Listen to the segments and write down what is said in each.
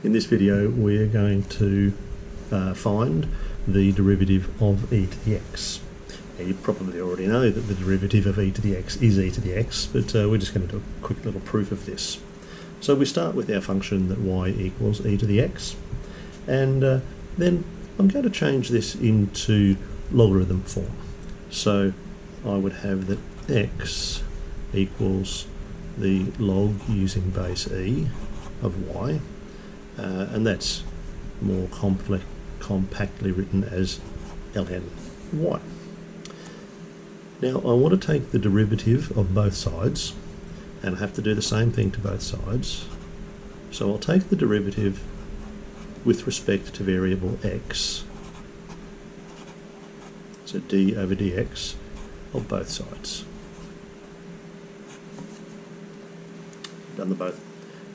In this video we're going to find the derivative of e to the x. Now, you probably already know that the derivative of e to the x is e to the x, but we're just going to do a quick little proof of this. So we start with our function that y equals e to the x, and then I'm going to change this into logarithm form. So I would have that x equals the log using base e of y, and that's more compactly written as ln y. Now I want to take the derivative of both sides, and I have to do the same thing to both sides. So I'll take the derivative with respect to variable x, so d over dx of both sides. Done the both.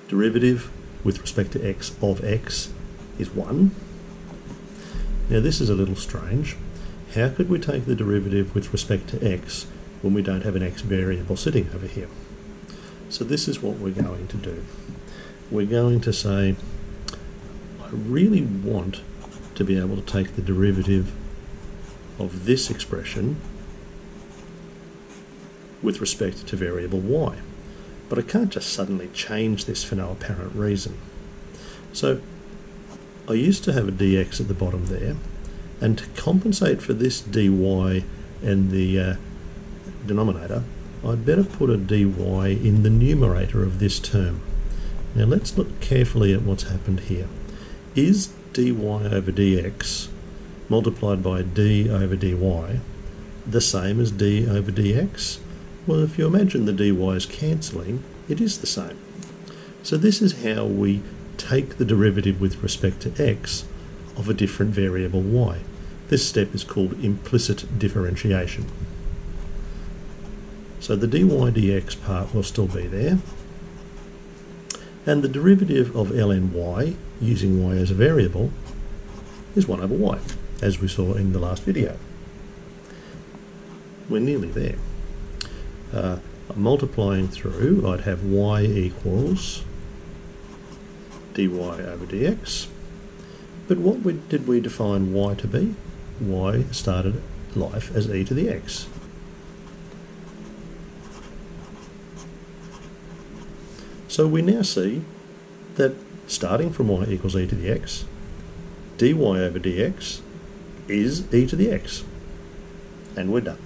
Derivative with respect to x of x is 1. Now this is a little strange. How could we take the derivative with respect to x when we don't have an x variable sitting over here? So this is what we're going to do. We're going to say, I really want to be able to take the derivative of this expression with respect to variable y. But I can't just suddenly change this for no apparent reason. So I used to have a dx at the bottom there, and to compensate for this dy and the denominator, I'd better put a dy in the numerator of this term. Now let's look carefully at what's happened here. Is dy over dx multiplied by d over dy the same as d over dx? Well, if you imagine the dy is cancelling, it is the same. So this is how we take the derivative with respect to x of a different variable y. This step is called implicit differentiation. So the dy dx part will still be there, and the derivative of ln y using y as a variable is 1 over y, as we saw in the last video. We're nearly there. Multiplying through, I'd have y equals dy over dx. But what did we define y to be? Y started life as e to the x. So we now see that starting from y equals e to the x, dy over dx is e to the x. And we're done.